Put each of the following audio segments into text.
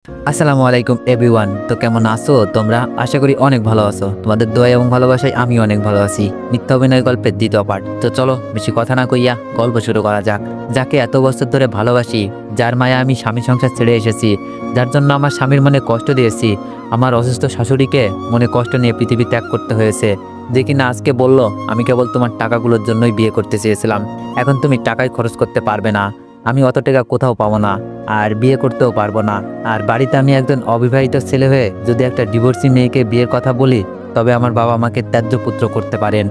আসসালামু আলাইকুম এভরিওয়ান। তো কেমন আছো তোমরা? আশা করি অনেক ভালো আছো। তোমাদের দোয়া এবং ভালোবাসায় আমি অনেক ভালো আছি। মিথ্যা অভিনয় গল্পের দ্বিতীয় পার্ট। তো চলো বেশি কথা না কইয়া গল্প শুরু করা যাক। যাকে এত বছর ধরে ভালোবাসি, যার মায়া আমি স্বামী সংসার ছেড়ে এসেছি, যার জন্য আমার স্বামীর মনে কষ্ট দিয়েছি, আমার অসুস্থ শাশুড়িকে মনে কষ্ট নিয়ে পৃথিবী ত্যাগ করতে হয়েছে, যে কিনা আজকে বলল আমি কেবল তোমার টাকাগুলোর জন্যই বিয়ে করতে চেয়েছিলাম, এখন তুমি টাকাই খরচ করতে পারবে না, আমি অত টাকা কোথাও পাবো না, আর বিয়ে করতেও পারবো না। আর বাড়িতে আমি একজন অবিবাহিত ছেলে হয়ে যদি একটা ডিভোর্সি মেয়েকে বিয়ের কথা বলি, তবে আমার বাবা আমাকে ত্যায্য পুত্র করতে পারেন।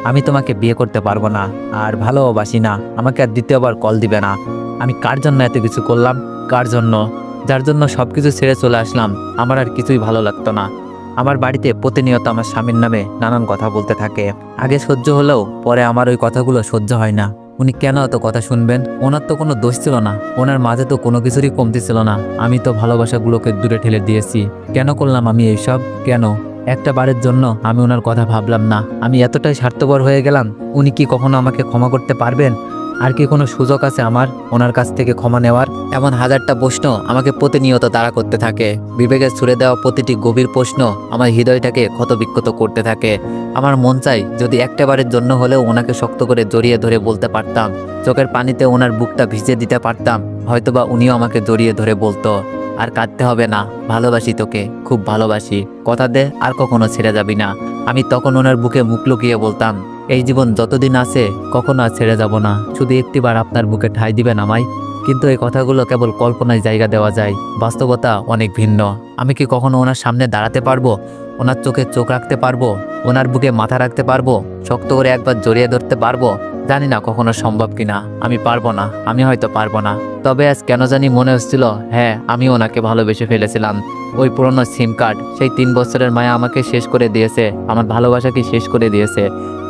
আমি তোমাকে বিয়ে করতে পারবো না, আর ভালোবাসি না, আমাকে আর দ্বিতীয়বার কল দিবে না। আমি কার জন্য এত কিছু করলাম? কার জন্য? যার জন্য সব কিছু ছেড়ে চলে আসলাম। আমার আর কিছুই ভালো লাগতো না। আমার বাড়িতে প্রতিনিয়ত আমার স্বামীর নামে নানান কথা বলতে থাকে। আগে সহ্য হলেও পরে আমার ওই কথাগুলো সহ্য হয় না। উনি কেন এত কথা শুনবেন? ওনার তো কোনো দোষ ছিল না, ওনার মাঝে তো কোনো কিছুরই কমতি ছিল না। আমি তো ভালোবাসাগুলোকে দূরে ঠেলে দিয়েছি। কেন করলাম আমি এইসব? কেন? একটা বারের জন্য আমি ওনার কথা ভাবলাম না। আমি এতটাই স্বার্থপর হয়ে গেলাম। উনি কি কখনো আমাকে ক্ষমা করতে পারবেন? আর কি কোনো সুযোগ আছে আমার ওনার কাছ থেকে ক্ষমা নেওয়ার? এমন হাজারটা প্রশ্ন আমাকে প্রতিনিয়ত তাড়া করতে থাকে। বিবেকে ছুড়ে দেওয়া প্রতিটি গভীর প্রশ্ন আমার হৃদয়টাকে ক্ষতবিক্ষত করতে থাকে। আমার মন চাই যদি একটাবারের জন্য হলেও ওনাকে শক্ত করে জড়িয়ে ধরে বলতে পারতাম, চোখের পানিতে ওনার বুকটা ভিজিয়ে দিতে পারতাম, হয়তোবা উনিও আমাকে জড়িয়ে ধরে বলতো, আর কাঁদতে হবে না, ভালোবাসি তোকে, খুব ভালোবাসি, কথা দে আর কখনো ছেড়ে যাবি না। আমি তখন ওনার বুকে মুখ লুকিয়ে বলতাম, এই জীবন যতদিন আছে কখনো আর ছেড়ে যাব না, শুধু একটিবার আপনার বুকে ঠাঁই দিবেন আমায়। কিন্তু এই কথাগুলো কেবল কল্পনায় জায়গা দেওয়া যায়, বাস্তবতা অনেক ভিন্ন। আমি কি কখনো ওনার সামনে দাঁড়াতে পারবো? ওনার চোখে চোখ রাখতে পারবো? ওনার বুকে মাথা রাখতে পারবো? শক্ত করে একবার জড়িয়ে ধরতে পারবো? জানি না কখনো সম্ভব কিনা। আমি পারবো না, আমি হয়তো পারবো না। তবে আজ কেন জানি মনে হচ্ছিল, হ্যাঁ আমি ওনাকে ভালোবেসে ফেলেছিলাম। ওই পুরনো সিম কার্ড, সেই 3 বছরের মায়া আমাকে শেষ করে দিয়েছে, আমার ভালোবাসাকে শেষ করে দিয়েছে।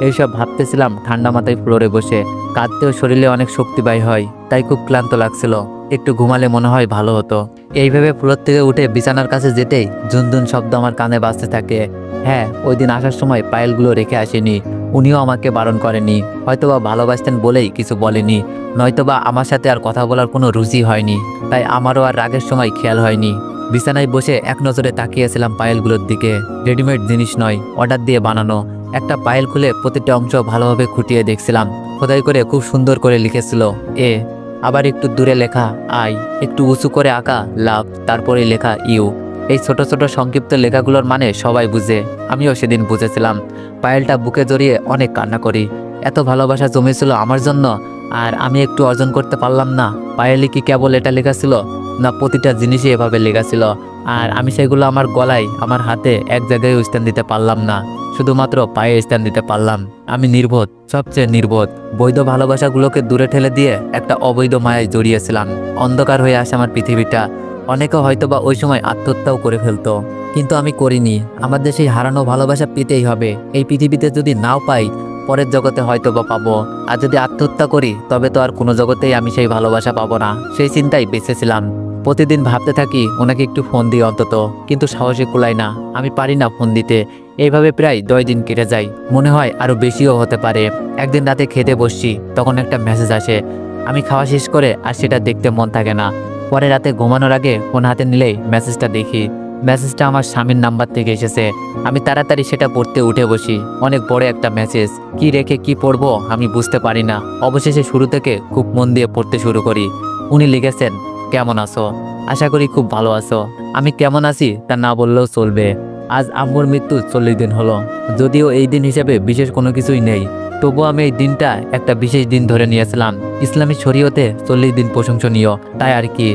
এইসব ভাবতেছিলাম ঠান্ডা মাথায় ফ্লোরে বসে। কাঁদতেও শরীরে অনেক শক্তি ব্যয় হয়, তাই খুব ক্লান্ত লাগছিল। একটু ঘুমালে মনে হয় ভালো হতো। এইভাবে ফ্লোর থেকে উঠে বিছানার কাছে যেতেই ঝুনঝুন শব্দ আমার কানে বাজতে থাকে। হ্যাঁ, ওই দিন আসার সময় পায়েলগুলো রেখে আসেনি। উনিও আমাকে বারণ করেনি, হয়তোবা ভালোবাসতেন বলেই কিছু বলেনি, নয়তোবা আমার সাথে আর কথা বলার কোনো রুচি হয়নি, তাই আমারও আর রাগের সময় খেয়াল হয়নি। বিছানায় বসে এক নজরে তাকিয়েছিলাম পায়েলগুলোর দিকে। রেডিমেড জিনিস নয়, অর্ডার দিয়ে বানানো। একটা পায়েল খুলে প্রতিটা অংশ ভালোভাবে খুঁটিয়ে দেখছিলাম। খোদাই করে খুব সুন্দর করে লিখেছিল এ, আবার একটু দূরে লেখা আই, একটু উঁচু করে আঁকা লাভ, তারপরে লেখা ইউ। এই ছোট ছোট সংক্ষিপ্ত লেখাগুলোর মানে সবাই বুঝে, আমিও সেদিন বুঝেছিলাম। পায়েলটা বুকে জড়িয়ে অনেক কান্না করি। এত ভালোবাসা জমেছিল আমার জন্য, আর আমি একটু অর্জন করতে পারলাম না। পায়েলই কি কেবল এটা লেখা ছিল? না, প্রতিটা জিনিসই এভাবে লেখা ছিল, আর আমি সেগুলো আমার গলায়, আমার হাতে এক জায়গায় স্থান দিতে পারলাম না, শুধুমাত্র পায়ে স্থান দিতে পারলাম। আমি নির্বোধ, সবচেয়ে নির্বোধ। বৈধ ভালোবাসাগুলোকে দূরে ঠেলে দিয়ে একটা অবৈধ মায়ায় জড়িয়েছিলাম। অন্ধকার হয়ে আসে আমার পৃথিবীটা। অনেকে হয়তোবা ওই সময় আত্মহত্যাও করে ফেলতো, কিন্তু আমি করিনি। আমাদের সেই হারানো ভালোবাসা পেতেই হবে। এই পৃথিবীতে যদি নাও পাই, পরের জগতে হয়তোবা পাবো। আর যদি আত্মহত্যা করি, তবে তো আর কোনো জগতেই আমি সেই ভালোবাসা পাবো না। সেই চিন্তাই বেঁচেছিলাম। প্রতিদিন ভাবতে থাকি ওনাকে একটু ফোন দিই অন্তত, কিন্তু সাহসে কুলায় না, আমি পারি না ফোন দিতে। এইভাবে প্রায় 10 দিন কেটে যায়, মনে হয় আরো বেশিও হতে পারে। একদিন রাতে খেতে বসছি, তখন একটা মেসেজ আসে। আমি খাওয়া শেষ করে আর সেটা দেখতে মন থাকে না। পরে রাতে ঘুমানোর আগে ফোন হাতে নিলেই মেসেজটা দেখি। মেসেজটা আমার স্বামীর নাম্বার থেকে এসেছে। আমি তাড়াতাড়ি সেটা পড়তে উঠে বসি। অনেক বড় একটা মেসেজ, কি রেখে কি পড়বো আমি বুঝতে পারি না। অবশেষে শুরু থেকে খুব মন দিয়ে পড়তে শুরু করি। উনি লিখেছেন, কেমন আছো? আশা করি খুব ভালো আছো। আমি কেমন আছি তা না বললেও চলবে। আজ আম্মুর মৃত্যু 40 দিন হলো। যদিও এই দিন হিসেবে বিশেষ কোনো কিছুই নেই, তবুও আমি এই দিনটা একটা বিশেষ দিন ধরে নিয়েছিলাম। ইসলামী শরীয়তে 40 দিন প্রশংসনীয়, তাই আর কি।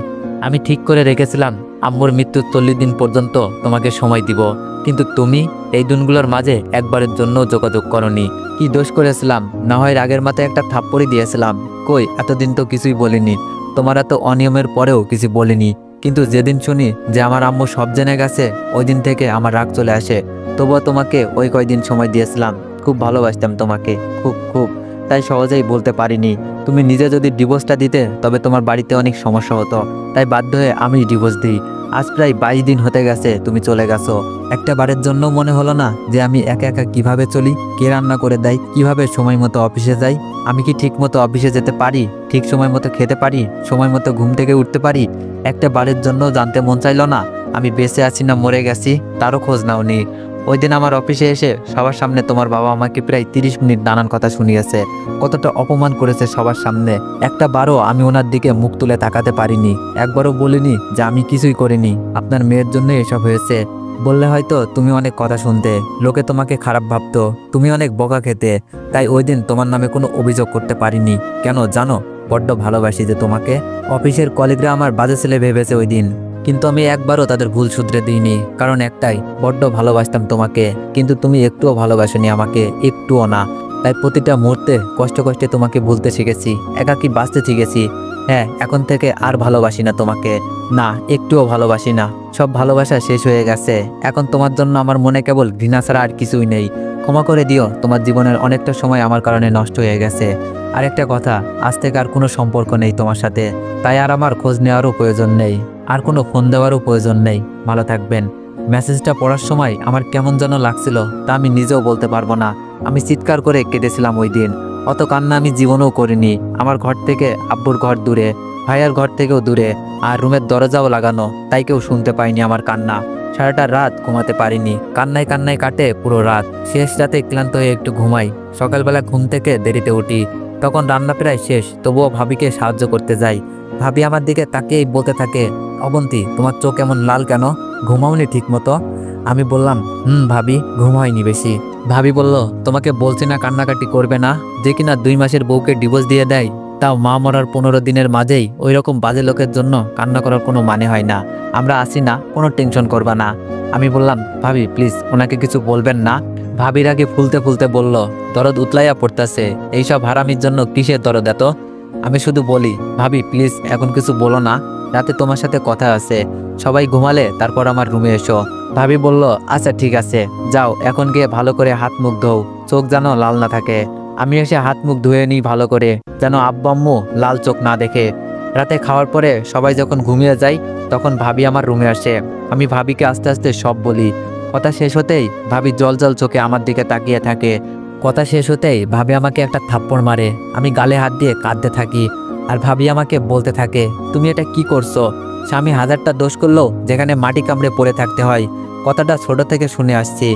আমি ঠিক করে রেখেছিলাম আম্মুর মৃত্যুর 40 দিন পর্যন্ত তোমাকে সময় দিব, কিন্তু তুমি এই দিনগুলোর মাঝে একবারের জন্য যোগাযোগ করনি। কি দোষ করেছিলাম? না হয় রাগের মাথায় একটা থাপ্পড়ই দিয়েছিলাম। কই, এতদিন তো কিছুই বলিনি। তোমার এত অনিয়মের পরেও কিছু বলিনি, কিন্তু যেদিন শুনি যে আমার আম্মু সব জেনে গেছে, ওই দিন থেকে আমার রাগ চলে আসে। তবুও তোমাকে ওই কয়দিন সময় দিয়েছিলাম। খুব ভালোবাসতাম তোমাকে, খুব খুব। তাই সহজেই বলতে পারিনি। তুমি নিজে যদি ডিভোর্সটা দিতে তবে তোমার বাড়িতে অনেক সমস্যা হতো, তাই বাধ্য হয়ে আমি ডিভোর্স দিই। আজ প্রায় 22 দিন হতে গেছে তুমি চলে গেছো। একটা বারের জন্য মনে হলো না যে আমি একা একা কিভাবে চলি, কে রান্না করে দেয়, কিভাবে সময় মতো অফিসে যাই, আমি কি ঠিক মতো অফিসে যেতে পারি, ঠিক সময় মতো খেতে পারি, সময় মতো ঘুম থেকে উঠতে পারি? একটা বারের জন্য জানতে মন চাইলো না আমি বেঁচে আছি না মরে গেছি? তারও খোঁজ নাওনি। ওই দিন আমার অফিসে এসে সবার সামনে তোমার বাবা আমাকে প্রায় 30 মিনিট নানান কথা শুনিয়েছে, কতটা অপমান করেছে সবার সামনে। একটা বারও আমি ওনার দিকে মুখ তুলে তাকাতে পারিনি, একবারও বলিনি যে আমি কিছুই করিনি, আপনার মেয়ের জন্য এসব হয়েছে। বললে হয়তো তুমি অনেক কথা শুনতে, লোকে তোমাকে খারাপ ভাবতো, তুমি অনেক বকা খেতে, তাই ওই দিন তোমার নামে কোনো অভিযোগ করতে পারিনি। কেন জানো? বড্ড ভালোবাসি যে তোমাকে। অফিসের কলিগরা আমার বাজে ছেলে ভেবেছে ওই দিন, কিন্তু আমি একবারও তাদের ভুল শুধরে দিইনি, কারণ একটাই, বড্ড ভালোবাসতাম তোমাকে, কিন্তু তুমি একটুও ভালোবাসোনি আমাকে, একটুও না। তাই প্রতিটা মুহূর্তে কষ্টে কষ্টে তোমাকে ভুলতে শিখেছি, একাকী বাঁচতে শিখেছি। হ্যাঁ, এখন থেকে আর ভালোবাসি না তোমাকে, না একটুও ভালোবাসি না। সব ভালোবাসা শেষ হয়ে গেছে, এখন তোমার জন্য আমার মনে কেবল ঘৃণা ছাড়া আর কিছুই নেই। ক্ষমা করে দিও, তোমার জীবনের অনেকটা সময় আমার কারণে নষ্ট হয়ে গেছে। আর একটা কথা, আজ থেকে আর কোনো সম্পর্ক নেই তোমার সাথে, তাই আর আমার খোঁজ নেওয়ারও প্রয়োজন নেই, আর কোনো ফোন দেওয়ারও প্রয়োজন নেই। ভালো থাকবেন। মেসেজটা পড়ার সময় আমার কেমন যেন লাগছিল তা আমি নিজেও বলতে পারবো না। আমি চিৎকার করে কেঁদেছিলাম ওই দিন। অত কান্না আমি জীবনেও করিনি। আমার ঘর থেকে আব্বুর ঘর দূরে, ভাইয়ার ঘর থেকেও দূরে, আর রুমের দরজাও লাগানো, তাই কেউ শুনতে পায়নি আমার কান্না। সারাটা রাত ঘুমাতে পারিনি, কান্নায় কান্নায় কাটে পুরো রাত। শেষ রাতে ক্লান্ত হয়ে একটু ঘুমাই, সকালবেলা ঘুম থেকে দেরিতে উঠি, তখন রান্না প্রায় শেষ, তবুও ভাবিকে সাহায্য করতে যাই। ভাবি আমার দিকে তাকিয়েই বলতে থাকে, অবন্তী তোমার চোখ এমন লাল কেন, ঘুমাওনি ঠিক মতো? আমি বললাম, ভাবি ঘুম হয়নি বেশি। ভাবি বলল, তোমাকে বলছি না কান্নাকাটি করবে না, যে কিনা 2 মাসের বউকে ডিভোর্স দিয়ে দেয়, তাও মা মরার 15 দিনের মাঝেই ওই রকম বাজে লোকের জন্য কান্না করার কোনো মানে হয় না। আমরা আসি না, কোনো টেনশন করবা না। আমি বললাম, ভাবি প্লিজ ওনাকে কিছু বলবেন না। ভাবির আগে ফুলতে ফুলতে বলল, দরদ উতলাইয়া পড়তেছে, এইসব হারামির জন্য কিসের দরদ এত? আমি শুধু বলি, ভাবি প্লিজ এখন কিছু বলো না, রাতে তোমার সাথে কথা আছে, সবাই ঘুমালে তারপর আমার রুমে এসো। ভাবি বলল, আচ্ছা ঠিক আছে, যাও এখন গিয়ে ভালো করে হাত মুখ ধোও, চোখ যেন লাল না থাকে। আমি এসে হাত মুখ ধুয়ে নিই ভালো করে, যেন আব্বু আম্মু লাল চোখ না দেখে। রাতে খাওয়ার পরে সবাই যখন ঘুমিয়ে যায় তখন ভাবি আমার রুমে আসে। আমি ভাবিকে আস্তে আস্তে সব বলি। কথা শেষ হতেই ভাবি জল জল চোখে আমার দিকে তাকিয়ে থাকে। কথা শেষ হতেই ভাবি আমাকে একটা থাপ্পড় মারে, আমি গালে হাত দিয়ে কাঁদতে থাকি। আর ভাবি আমাকে বলতে থাকে, তুমি এটা কি করছো? স্বামী হাজারটা দোষ করলেও যেখানে মাটি কামড়ে পড়ে থাকতে হয়, কথাটা ছোট থেকে শুনে আসছি,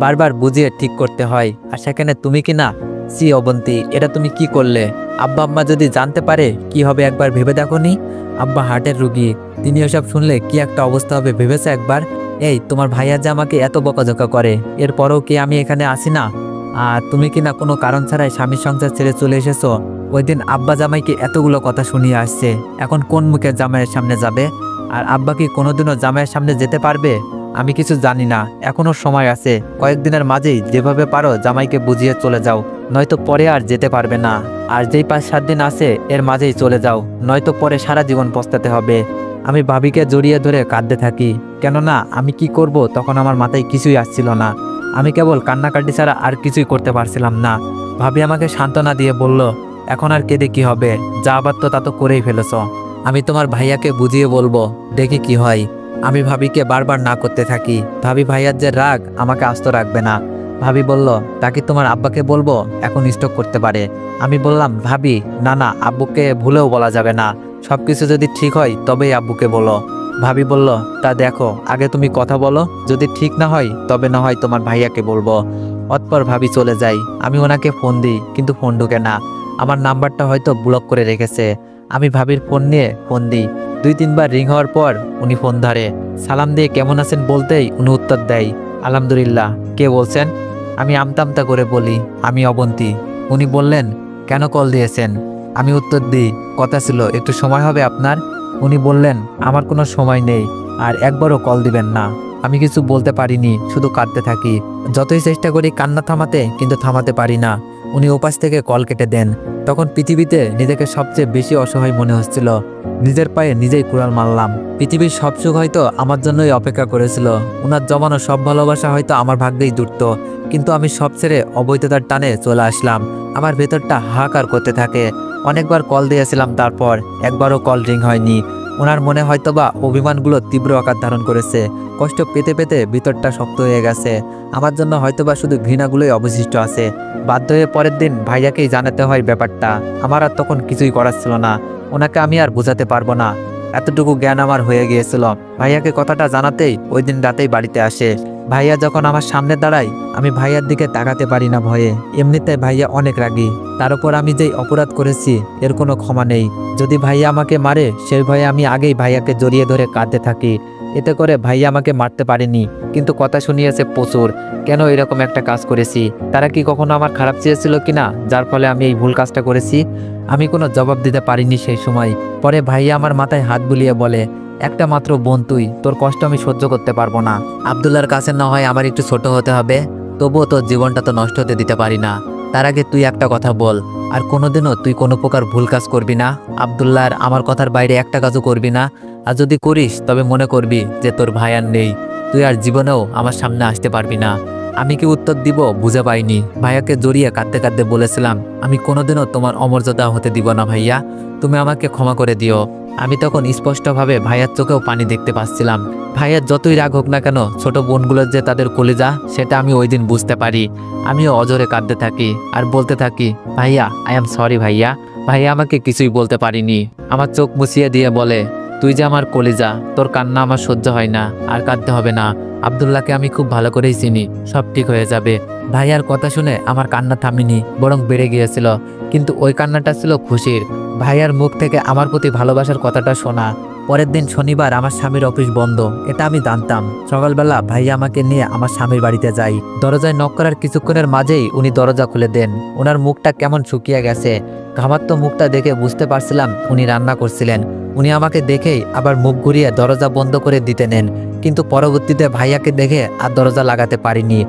বারবার বুঝিয়ে ঠিক করতে হয়, আর সেখানে তুমি কি না? সি অবন্তী, এটা তুমি কি করলে? আব্বা আম্মা যদি জানতে পারে কি হবে একবার ভেবে দেখোনি? আব্বা হার্টের রুগী, তিনি ওসব শুনলে কি একটা অবস্থা হবে ভেবেছে একবার? এই তোমার ভাইয়া যে আমাকে এত বকাঝকা করে, এরপরেও কি আমি এখানে আসি না? আর তুমি কি না কোনো কারণ ছাড়াই স্বামীর সংসার ছেড়ে চলে এসেছো? ওই দিন আব্বা জামাইকে এতগুলো কথা শুনিয়ে আসছে, এখন কোন মুখে জামাইয়ের সামনে যাবে? আর আব্বা কি কোনোদিনও জামাইয়ের সামনে যেতে পারবে? আমি কিছু জানি না, এখনো সময় আছে, কয়েকদিনের মাঝেই যেভাবে পারো জামাইকে বুঝিয়ে চলে যাও, নয়তো পরে আর যেতে পারবে না। আর যেই 5-7 দিন আছে এর মাঝেই চলে যাও, নয়তো পরে সারা জীবন পস্তাতে হবে। আমি ভাবিকে জড়িয়ে ধরে কাঁদতে থাকি, কেননা আমি কি করব তখন আমার মাথায় কিছুই আসছিল না। আমি কেবল কান্নাকাটি ছাড়া আর কিছুই করতে পারছিলাম না। ভাবি আমাকে সান্ত্বনা দিয়ে বলল, এখন আর কেঁদে কি হবে, যা আবার তো তা তো করেই ফেলেছ। আমি তোমার ভাইয়াকে বুঝিয়ে বলবো, দেখি কি হয়। আমি ভাবিকে বারবার না করতে থাকি, ভাবি ভাইয়ার যে রাগ আমাকে আস্ত রাখবে না। ভাবি বলল, তাকে তোমার আব্বাকে বলবো, এখন স্টক করতে পারে। আমি বললাম, ভাবি না না, আব্বুকে ভুলেও বলা যাবে না, সবকিছু যদি ঠিক হয় তবেই আব্বুকে বলো। ভাবি বলল, তা দেখো আগে তুমি কথা বলো, যদি ঠিক না হয় তবে না হয় তোমার ভাইয়াকে বলবো। অতপর ভাবি চলে যাই। আমি ওনাকে ফোন দিই, কিন্তু ফোন ঢুকে না, আমার নাম্বারটা হয়তো ব্লক করে রেখেছে। আমি ভাবির ফোন নিয়ে ফোন দিই, 2-3 বার রিং হওয়ার পর উনি ফোন ধরে। সালাম দিয়ে কেমন আছেন বলতেই উনি উত্তর দেয়, আলহামদুলিল্লাহ, কে বলছেন? আমি আমতা করে বলি, আমি অবন্তী। উনি বললেন, কেন কল দিয়েছেন? আমি উত্তর দিই, কথা ছিল, একটু সময় হবে আপনার? উনি বললেন, আমার কোনো সময় নেই, আর একবারও কল দিবেন না। আমি কিছু বলতে পারিনি, শুধু কাঁদতে থাকি। যতই চেষ্টা করি কান্না থামাতে, কিন্তু থামাতে পারি না। উনি ওপাশ থেকে কল কেটে দেন। তখন পৃথিবীতে নিজেকে সবচেয়ে বেশি অসহায় মনে হচ্ছিল। নিজের পায়ে নিজেই কুড়াল মারলাম। পৃথিবীর সব সুখ হয়তো আমার জন্যই অপেক্ষা করেছিল। ওনার জমানো সব ভালোবাসা হয়তো আমার ভাগ্যেই জুটত, কিন্তু আমি সব ছেড়ে অবৈধতার টানে চলে আসলাম। আমার ভেতরটা হাহাকার করতে থাকে। অনেকবার কল দিয়েছিলাম, তারপর একবারও কল রিং হয়নি। ওনার মনে হয়তোবা অভিমানগুলো তীব্র আকার ধারণ করেছে। কষ্ট পেতে পেতে ভিতরটা শক্ত হয়ে গেছে। আমার জন্য হয়তোবা শুধু ঘৃণাগুলোই অবশিষ্ট আছে। বাধ্য হয়ে পরের দিন ভাইয়াকেই জানাতে হয় ব্যাপারটা। আমার আর তখন কিছুই করার ছিল না। ওনাকে আমি আর বোঝাতে পারবো না, এতটুকু জ্ঞান আমার হয়ে গিয়েছিল। ভাইয়াকে কথাটা জানাতেই ওই দিন রাতেই বাড়িতে আসে। ভাইয়া যখন আমার সামনে দাঁড়ায়, আমি ভাইয়ার দিকে তাকাতে পারি না ভয়ে। এমনিতে ভাইয়া অনেক রাগী। তার উপর আমি যেই অপরাধ করেছি এর কোনো ক্ষমা নেই। যদি ভাইয়া আমাকে মারে সেই ভয়ে আমি আগেই ভাইয়াকে জড়িয়ে ধরে কাঁদতে থাকি। এতে করে ভাইয়া আমাকে মারতে পারেনি, কিন্তু কথা শুনিয়েছে প্রচুর। কেন এরকম একটা কাজ করেছি? তারা কি কখনো আমার খারাপ চেয়েছিল কিনা, যার ফলে আমি এই ভুল কাজটা করেছি? আমি কোনো জবাব দিতে পারিনি সেই সময়। পরে ভাইয়া আমার মাথায় হাত বুলিয়ে বলে, একটা মাত্র বোন তুই, তোর কষ্ট আমি সহ্য করতে পারবো না। আব্দুল্লাহর কাছে না হয় আমার একটু ছোট হতে হবে, তবুও তোর জীবনটা তো নষ্ট হতে দিতে পারি না। তার আগে তুই একটা কথা বল, আর কোনোদিনও তুই কোনো প্রকার ভুল কাজ করবি না? আব্দুল্লাহর আমার কথার বাইরে একটা কাজও করবি না? আর যদি করিস তবে মনে করবি যে তোর ভাই আর নেই, তুই আর জীবনেও আমার সামনে আসতে পারবি না। আমি কি উত্তর দিব বুঝে পাইনি। ভাইয়াকে জড়িয়ে কাঁদতে কাঁদতে বলেছিলাম, আমি কোনোদিনও তোমার অমর্যাদা হতে দিব না ভাইয়া, তুমি আমাকে ক্ষমা করে দিও। আমি তখন স্পষ্টভাবে ভাইয়ার চোখেও পানি দেখতে পাচ্ছিলাম। ভাইয়ার যতই রাগ হোক না কেন, ছোট বোনগুলোর যে তাদের কলিজা, সেটা আমি ওই দিন বুঝতে পারি। আমিও অজরে কাঁদতে থাকি আর বলতে থাকি, ভাইয়া আই এম সরি ভাইয়া। ভাইয়া আমাকে কিছুই বলতে পারিনি। আমার চোখ মুছিয়ে দিয়ে বলে, তুই যে আমার কলিজা, তোর কান্না আমার সহ্য হয় না, আর কাঁদতে হবে না। আব্দুল্লাহকে আমি খুব ভালো করেই চিনি, সব ঠিক হয়ে যাবে। ভাইয়ার কথা শুনে আমার কান্না থামিনি, বরং বেড়ে গিয়েছিল। কিন্তু ওই কান্নাটা ছিল খুশির। ভাইয়ার মুখ থেকে আমার প্রতি ভালোবাসার কথাটা শোনা। পরের দিন শনিবার আমার স্বামীর অফিস বন্ধ, এটা আমি জানতাম। সকালবেলা ভাইয়া আমাকে নিয়ে আমার স্বামীর বাড়িতে যাই। দরজায় নক করার কিছুক্ষণের মাঝেই উনি দরজা খুলে দেন। ওনার মুখটা কেমন শুকিয়ে গেছে। ঘামাত্ম মুখটা দেখে বুঝতে পারছিলাম উনি রান্না করছিলেন। উনি আমাকে দেখেই আবার মুখ ঘুরিয়ে দরজা বন্ধ করে দিতে নেন, কিন্তু পরবর্তীতে ভাইয়াকে দেখে আর দরজা লাগাতে পারিনি।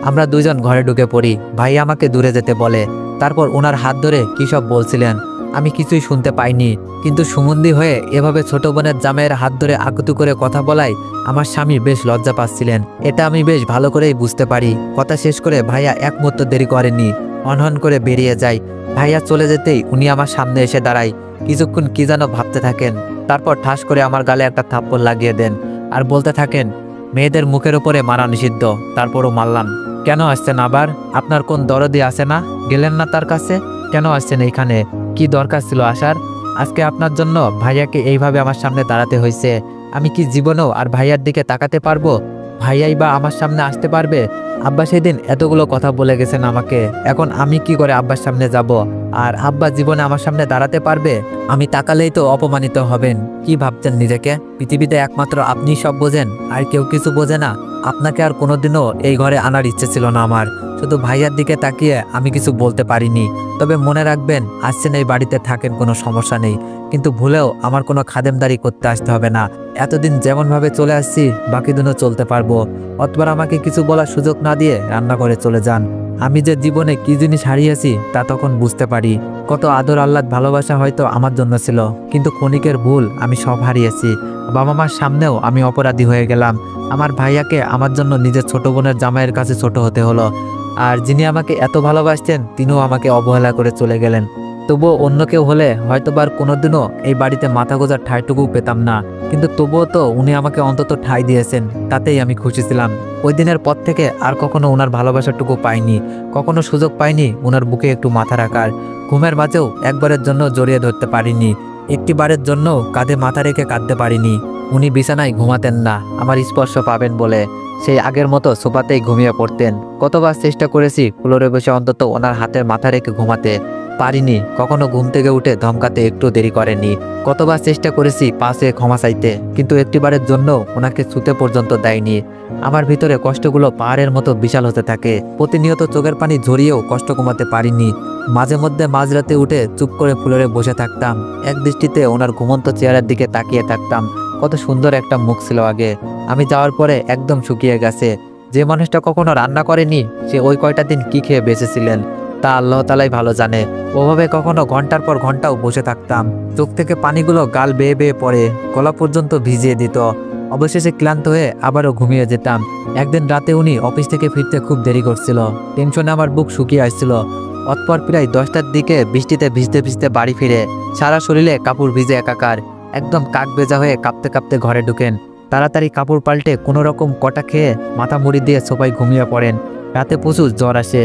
আমরা দুইজন ঘরে ঢুকে পড়ি। ভাইয়া আমাকে দূরে যেতে বলে। তারপর ওনার হাত ধরে কী সব বলছিলেন, আমি কিছুই শুনতে পাইনি। কিন্তু সুমন্দি হয়ে এভাবে ছোট বোনের জামাইয়ের হাত ধরে আকুতি করে কথা বলায় আমার স্বামী বেশ লজ্জা পাচ্ছিলেন। এটা আমি বেশ ভালো করেই বুঝতে পারি। কথা শেষ করে ভাইয়া এক মুহূর্ত দেরি করেনি, হনহন করে বেরিয়ে যায়। ভাইয়া চলে যেতেই উনি আমার সামনে এসে দাঁড়ায়। কিছুক্ষণ কি যেন ভাবতে থাকেন, তারপর ঠাস করে আমার গালে একটা থাপ্পড় লাগিয়ে দেন আর বলতে থাকেন, মেয়েদের মুখের উপরে মারা নিষিদ্ধ, তারপরও মারলাম। কেন আসছেন আবার? আপনার কোন দরদি আছে না? গেলেন না তার কাছে? কেন আসছেন এইখানে? কি দরকার ছিল আসার? আজকে আপনার জন্য ভাইয়াকে এইভাবে আমার সামনে দাঁড়াতে হয়েছে। আমি কি জীবনেও আর ভাইয়ার দিকে তাকাতে পারবো? ভাইয়াই বা আমার সামনে আসতে পারবে? আব্বা সেদিন এতগুলো কথা বলে গেছেন আমাকে, এখন আমি কি করে আব্বার সামনে যাব? আর আব্বা জীবনে আমার সামনে দাঁড়াতে পারবে? আমি তাকালেই তো অপমানিত হবেন। কি ভাবছেন নিজেকে? পৃথিবীতে একমাত্র আপনিই সব বোঝেন, আর কেউ কিছু বোঝে না। আপনাকে আর কোনোদিনও এই ঘরে আনার ইচ্ছে ছিল না আমার। শুধু ভাইয়ার দিকে তাকিয়ে আমি কিছু বলতে পারিনি। তবে মনে রাখবেন, আসছেন এই বাড়িতে থাকেন, কোনো সমস্যা নেই, কিন্তু ভুলেও আমার কোনো খাদেমদারি করতে আসতে হবে না। এতদিন যেমনভাবে চলে আসছি বাকি দিনও চলতে পারবো। অতবার আমাকে কিছু বলার সুযোগ না দিয়ে রান্না করে চলে যান। আমি যে জীবনে কি জিনিস হারিয়েছি তা তখন বুঝতে পারি। কত আদর আহ্লাদ ভালোবাসা হয়তো আমার জন্য ছিল, কিন্তু ক্ষণিকের ভুল আমি সব হারিয়েছি। বাবা মার সামনেও আমি অপরাধী হয়ে গেলাম। আমার ভাইয়াকে আমার জন্য নিজের ছোট বোনের জামাইয়ের কাছে ছোট হতে হলো। আর যিনি আমাকে এত ভালোবাসতেন তিনিও আমাকে অবহেলা করে চলে গেলেন। তবুও অন্য কেউ হলে হয়তোবার কোনোদিনও এই বাড়িতে মাথা গোজার ঠাঁইটুকু পেতাম না, কিন্তু তবুও তো উনি আমাকে অন্তত ঠাঁই দিয়েছেন, তাতেই আমি খুশি ছিলাম। ওই দিনের পর থেকে আর কখনো ওনার ভালোবাসাটুকু পাইনি, কখনো সুযোগ পাইনি ওনার বুকে একটু মাথা রাখার। ঘুমের মাঝেও একবারের জন্য জড়িয়ে ধরতে পারিনি, একটি বারের জন্য কাঁধে মাথা রেখে কাঁদতে পারিনি। উনি বিছানায় ঘুমাতেন না আমার স্পর্শ পাবেন বলে, সেই আগের মতো সোফাতেই ঘুমিয়ে পড়তেন। কতবার চেষ্টা করেছি ফ্লোরে বসে অন্তত ওনার হাতের মাথা রেখে ঘুমাতে, পারিনি। কখনো ঘুম থেকে উঠে ধমকাতে একটু দেরি করেনি। কতবার চেষ্টা করেছি পাশে ক্ষমা চাইতে, কিন্তু একটিবারের জন্য ওনাকে ছুতে পর্যন্ত দেয়নি। আমার ভিতরে কষ্টগুলো পাহাড়ের মতো বিশাল হতে থাকে। প্রতিনিয়ত চোখের পানি ঝরিয়েও কষ্ট কমাতে পারিনি। মাঝে মধ্যে মাঝরাতে উঠে চুপ করে ফ্লোরে বসে থাকতাম, এক দৃষ্টিতে ওনার ঘুমন্ত চেহারার দিকে তাকিয়ে থাকতাম। কত সুন্দর একটা মুখ ছিল আগে, আমি যাওয়ার পরে একদম শুকিয়ে গেছে। যে মানুষটা কখনো রান্না করেনি সে ওই কয়টা দিন কি খেয়ে বেঁচেছিলেন, তা আল্লাহ তালাই ভালো জানে। ওভাবে কখনো ঘন্টার পর ঘন্টাও বসে থাকতাম। চোখ থেকে পানিগুলো গাল বেয়ে বেয়ে পড়ে, গলা পর্যন্ত ভিজিয়ে দিত। অবশেষে ক্লান্ত হয়ে আবারও ঘুমিয়ে যেতাম। একদিন রাতে উনি অফিস থেকে ফিরতে খুব দেরি করছিল। টেনশনে আমার বুক শুকিয়ে আসছিল। অতপর প্রায় 10টার দিকে বৃষ্টিতে ভিজতে ভিজতে বাড়ি ফিরে সারা শরীরে কাপড় ভিজে একাকার, একদম কাক ভেজা হয়ে কাঁপতে কাঁপতে ঘরে ঢুকেন। তাড়াতাড়ি কাপড় পাল্টে কোনো রকম কটা খেয়ে মাথা মুড়ি দিয়ে সবাই ঘুমিয়ে পড়েন। রাতে প্রচুর জ্বর আসে।